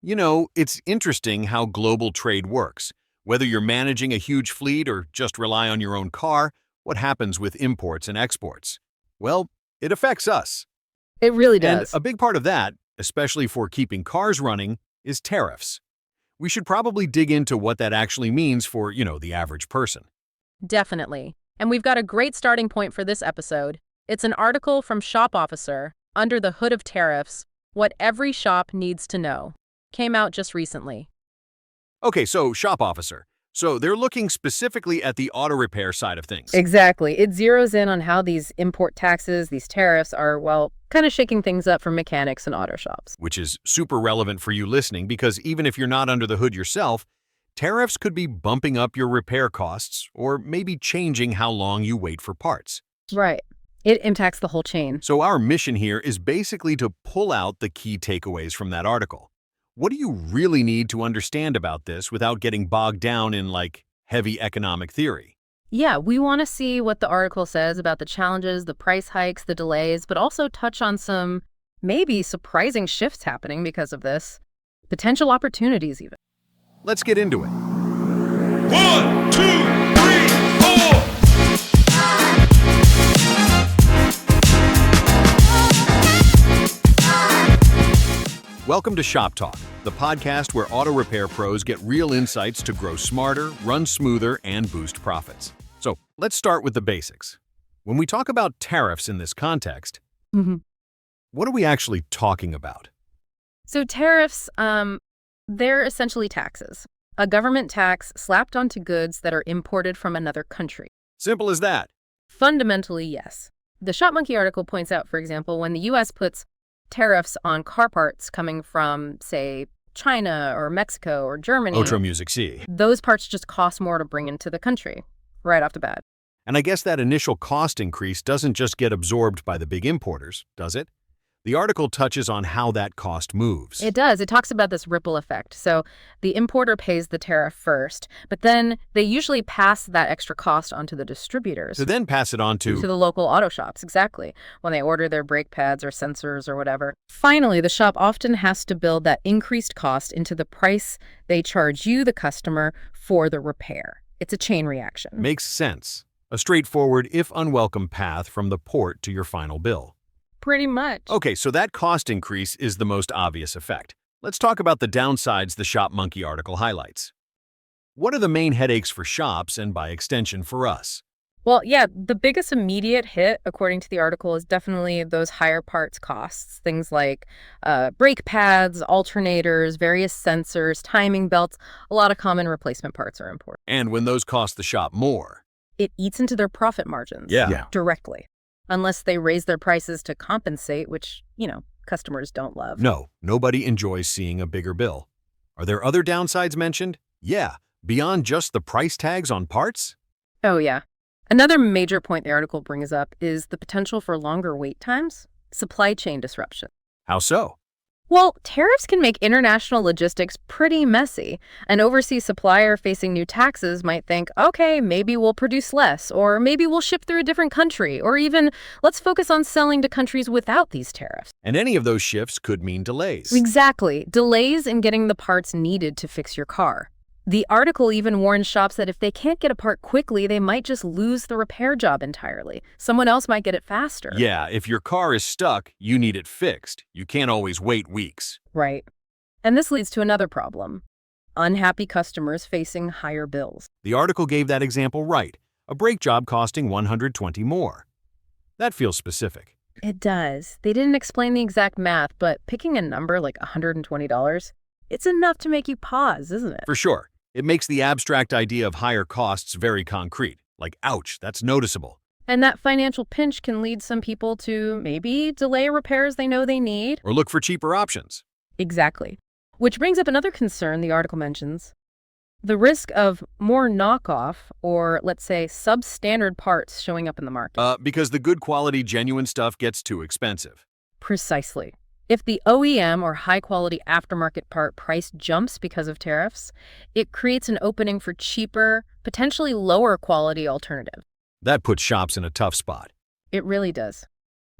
It's interesting how global trade works. Whether you're managing a huge fleet or just rely on your own car, what happens with imports and exports? Well, it affects us. It really And does. a big part of that, especially for keeping cars running, is tariffs. We should probably dig into what that actually means for, the average person. Definitely. And we've got a great starting point for this episode. It's an article from ShopOfficer, Under the Hood of Tariffs, What Every Shop Needs to Know. Came out just recently. Okay, so ShopOfficer. So they're looking specifically at the auto repair side of things. Exactly. It zeroes in on how these import taxes, these tariffs are, well, kind of shaking things up for mechanics and auto shops. Which is super relevant for you listening because even if you're not under the hood yourself, tariffs could be bumping up your repair costs or maybe changing how long you wait for parts. Right. It impacts the whole chain. So our mission here is basically to pull out the key takeaways from that article. What do you really need to understand about this without getting bogged down in, heavy economic theory? Yeah, we want to see what the article says about the challenges, the price hikes, the delays, but also touch on some maybe surprising shifts happening because of this. Potential opportunities, even. Let's get into it. 1, 2, 3, 4. Welcome to ShopTalk, the podcast where auto repair pros get real insights to grow smarter, run smoother, and boost profits. So let's start with the basics. When we talk about tariffs in this context, what are we actually talking about? So tariffs, they're essentially taxes. A government tax slapped onto goods that are imported from another country. Simple as that. Fundamentally, yes. The ShopMonkey article points out, for example, when the U.S. puts tariffs on car parts coming from, say, China or Mexico or Germany, Otro music C. those parts just cost more to bring into the country right off the bat. And I guess that initial cost increase doesn't just get absorbed by the big importers, does it? The article touches on how that cost moves. It does. It talks about this ripple effect. So the importer pays the tariff first, but then they usually pass that extra cost onto the distributors. To then pass it on to the local auto shops, exactly, when they order their brake pads or sensors or whatever. Finally, the shop often has to build that increased cost into the price they charge you, the customer, for the repair. It's a chain reaction. Makes sense. A straightforward, if unwelcome path from the port to your final bill. Pretty much. Okay, so that cost increase is the most obvious effect. Let's talk about the downsides the ShopMonkey article highlights. What are the main headaches for shops and, by extension, for us? Well, yeah, the biggest immediate hit, according to the article, is definitely those higher parts costs. Things like brake pads, alternators, various sensors, timing belts. A lot of common replacement parts are important. And when those cost the shop more. It eats into their profit margins directly, unless they raise their prices to compensate, which, customers don't love. No, nobody enjoys seeing a bigger bill. Are there other downsides mentioned? Yeah, beyond just the price tags on parts? Oh, yeah. Another major point the article brings up is the potential for longer wait times, supply chain disruption. How so? Well, tariffs can make international logistics pretty messy. An overseas supplier facing new taxes might think, okay, maybe we'll produce less, or maybe we'll ship through a different country, or even let's focus on selling to countries without these tariffs. And any of those shifts could mean delays. Exactly. Delays in getting the parts needed to fix your car. The article even warns shops that if they can't get a part quickly, they might just lose the repair job entirely. Someone else might get it faster. Yeah, if your car is stuck, you need it fixed. You can't always wait weeks. Right. And this leads to another problem. Unhappy customers facing higher bills. The article gave that example right. A brake job costing $120 more. That feels specific. It does. They didn't explain the exact math, but picking a number like $120, it's enough to make you pause, isn't it? For sure. It makes the abstract idea of higher costs very concrete. Like, ouch, that's noticeable. And that financial pinch can lead some people to maybe delay repairs they know they need. Or look for cheaper options. Exactly. Which brings up another concern the article mentions. The risk of more knockoff or, let's say, substandard parts showing up in the market. Because the good quality, genuine stuff gets too expensive. Precisely. If the OEM or high-quality aftermarket part price jumps because of tariffs, it creates an opening for cheaper, potentially lower-quality alternatives. That puts shops in a tough spot. It really does.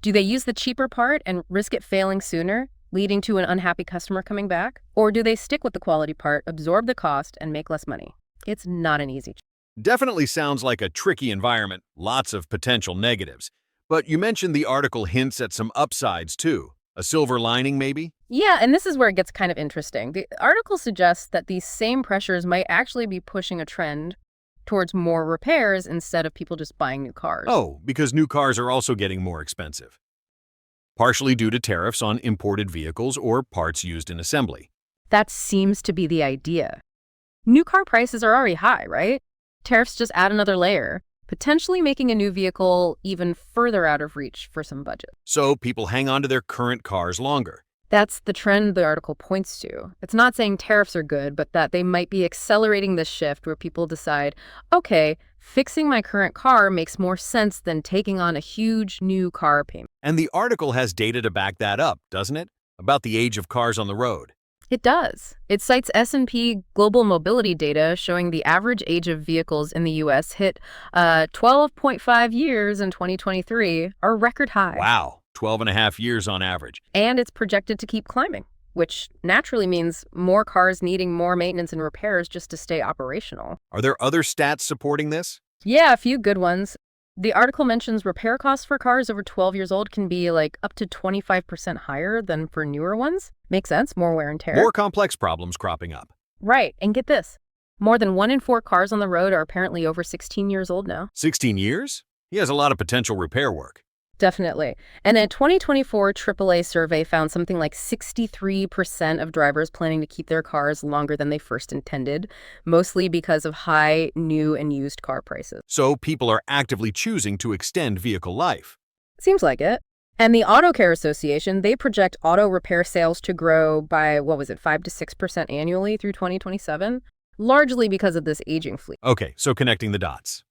Do they use the cheaper part and risk it failing sooner? leading to an unhappy customer coming back? Or do they stick with the quality part, absorb the cost, and make less money? It's not an easy choice. Definitely sounds like a tricky environment, lots of potential negatives. But you mentioned the article hints at some upsides too. A silver lining, maybe? Yeah, and this is where it gets kind of interesting. The article suggests that these same pressures might actually be pushing a trend towards more repairs instead of people just buying new cars. Oh, because new cars are also getting more expensive. Partially due to tariffs on imported vehicles or parts used in assembly. That seems to be the idea. New car prices are already high, right? Tariffs just add another layer, potentially making a new vehicle even further out of reach for some budget. So people hang on to their current cars longer. That's the trend the article points to. It's not saying tariffs are good, but that they might be accelerating this shift where people decide, okay, fixing my current car makes more sense than taking on a huge new car payment. And the article has data to back that up, doesn't it? About the age of cars on the road. It does. It cites S&P Global Mobility data showing the average age of vehicles in the U.S. hit 12.5 years in 2023, a record high. Wow, 12 and a half years on average. And it's projected to keep climbing, which naturally means more cars needing more maintenance and repairs just to stay operational. Are there other stats supporting this? Yeah, a few good ones. The article mentions repair costs for cars over 12 years old can be like up to 25% higher than for newer ones. Makes sense, more wear and tear. More complex problems cropping up. Right, and get this. More than 1 in 4 cars on the road are apparently over 16 years old now. 16 years? He has a lot of potential repair work. Definitely. And a 2024 AAA survey found something like 63% of drivers planning to keep their cars longer than they first intended, mostly because of high new and used car prices. So people are actively choosing to extend vehicle life. Seems like it. And the Auto Care Association, they project auto repair sales to grow by, 5 to 6% annually through 2027, largely because of this aging fleet. Okay, so connecting the dots.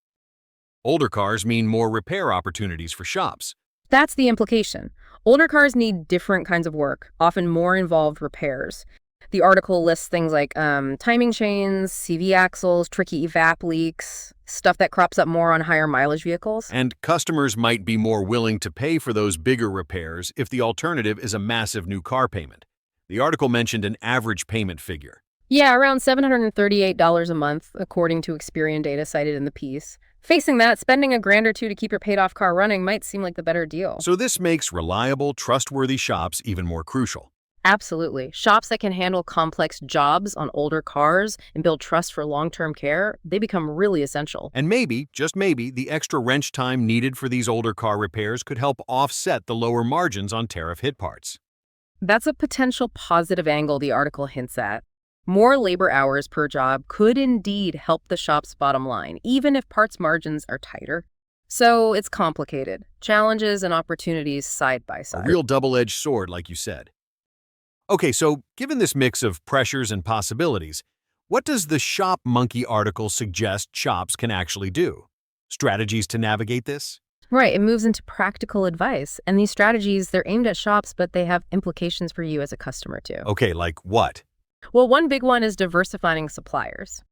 Older cars mean more repair opportunities for shops. That's the implication. Older cars need different kinds of work, often more involved repairs. The article lists things like timing chains, CV axles, tricky evap leaks, stuff that crops up more on higher mileage vehicles. And customers might be more willing to pay for those bigger repairs if the alternative is a massive new car payment. The article mentioned an average payment figure. Yeah, around $738 a month, according to Experian data cited in the piece. Facing that, spending $1 grand or $2 to keep your paid-off car running might seem like the better deal. So this makes reliable, trustworthy shops even more crucial. Absolutely. Shops that can handle complex jobs on older cars and build trust for long-term care, they become really essential. And maybe, just maybe, the extra wrench time needed for these older car repairs could help offset the lower margins on tariff hit parts. That's a potential positive angle the article hints at. More labor hours per job could indeed help the shop's bottom line, even if parts margins are tighter. So it's complicated. Challenges and opportunities side by side. A real double-edged sword, like you said. Okay, so given this mix of pressures and possibilities, what does the Shop Monkey article suggest shops can actually do? Strategies to navigate this? Right, it moves into practical advice. And these strategies, they're aimed at shops, but they have implications for you as a customer too. Okay, like what? Well, one big one is diversifying suppliers.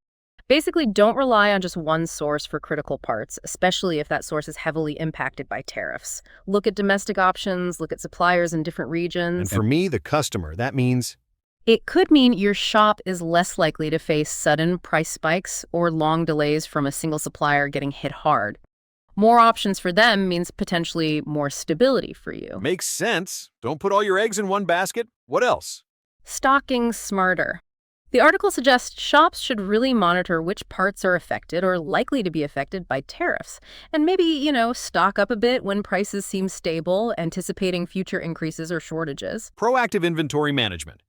Basically, don't rely on just one source for critical parts, especially if that source is heavily impacted by tariffs. Look at domestic options, look at suppliers in different regions. And for me, the customer, that means It could mean your shop is less likely to face sudden price spikes or long delays from a single supplier getting hit hard. More options for them means potentially more stability for you. makes sense. Don't put all your eggs in one basket. What else? Stocking smarter. The article suggests shops should really monitor which parts are affected or likely to be affected by tariffs, and maybe, stock up a bit when prices seem stable, anticipating future increases or shortages. Proactive inventory management.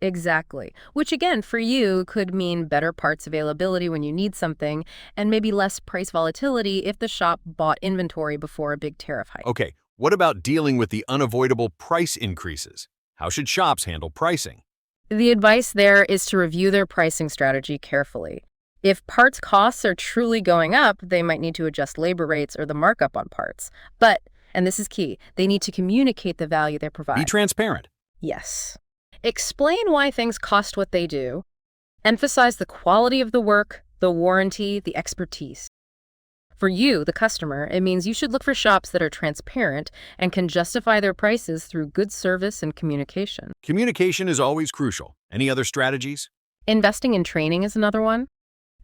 Exactly. Which again, for you, could mean better parts availability when you need something, and maybe less price volatility if the shop bought inventory before a big tariff hike. Okay, what about dealing with the unavoidable price increases? How should shops handle pricing? The advice there is to review their pricing strategy carefully. If parts costs are truly going up, they might need to adjust labor rates or the markup on parts. But, and this is key, they need to communicate the value they provide. Be transparent. Yes. Explain why things cost what they do. Emphasize the quality of the work, the warranty, the expertise. For you, the customer, it means you should look for shops that are transparent and can justify their prices through good service and communication. Communication is always crucial. Any other strategies? Investing in training is another one.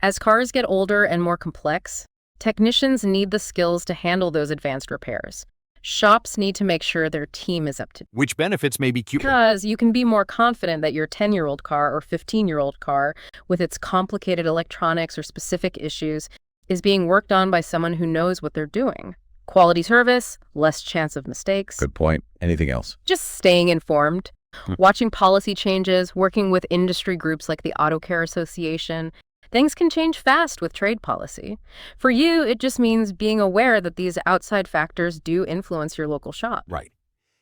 As cars get older and more complex, technicians need the skills to handle those advanced repairs. Shops need to make sure their team is up to date. Which benefits may be Because you can be more confident that your 10-year-old car or 15-year-old car, with its complicated electronics or specific issues, is being worked on by someone who knows what they're doing. Quality service, less chance of mistakes. Good point. Anything else? Just staying informed, watching policy changes, working with industry groups like the Auto Care Association. Things can change fast with trade policy. For you, it just means being aware that these outside factors do influence your local shop. Right.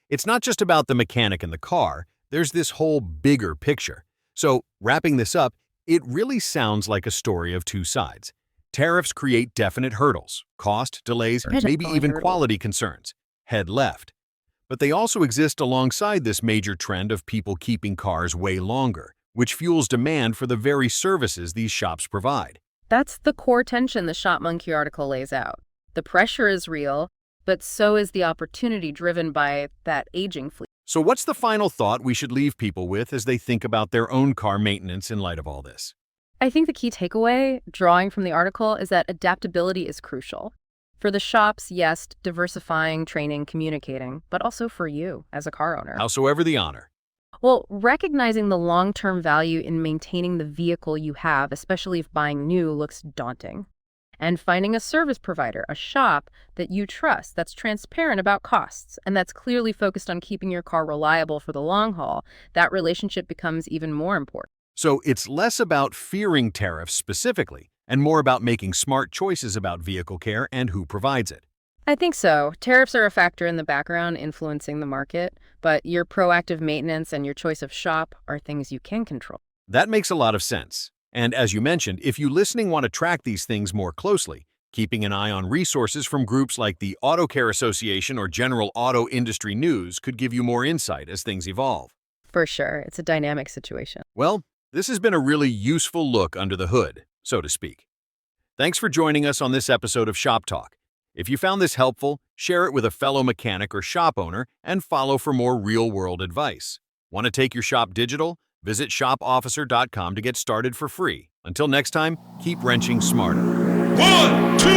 It's not just about the mechanic and the car. There's this whole bigger picture. So, wrapping this up, it really sounds like a story of two sides. Tariffs create definite hurdles, cost, delays, maybe even quality concerns. Head left. But they also exist alongside this major trend of people keeping cars way longer, which fuels demand for the very services these shops provide. That's the core tension the Shop Monkey article lays out. The pressure is real, but so is the opportunity driven by that aging fleet. So what's the final thought we should leave people with as they think about their own car maintenance in light of all this? I think the key takeaway, drawing from the article, is that adaptability is crucial. For the shops, yes, diversifying, training, communicating, but also for you as a car owner. Howsoever the honor. Well, recognizing the long-term value in maintaining the vehicle you have, especially if buying new looks daunting. And finding a service provider, a shop that you trust, that's transparent about costs, and that's clearly focused on keeping your car reliable for the long haul, that relationship becomes even more important. So it's less about fearing tariffs specifically, and more about making smart choices about vehicle care and who provides it. I think so. Tariffs are a factor in the background influencing the market, but your proactive maintenance and your choice of shop are things you can control. That makes a lot of sense. And as you mentioned, if you listening want to track these things more closely, keeping an eye on resources from groups like the Auto Care Association or General Auto Industry News could give you more insight as things evolve. For sure. It's a dynamic situation. Well, this has been a really useful look under the hood, so to speak. Thanks for joining us on this episode of Shop Talk. If you found this helpful, share it with a fellow mechanic or shop owner and follow for more real-world advice. Want to take your shop digital? Visit ShopOfficer.com to get started for free. Until next time, keep wrenching smarter. 1, 2,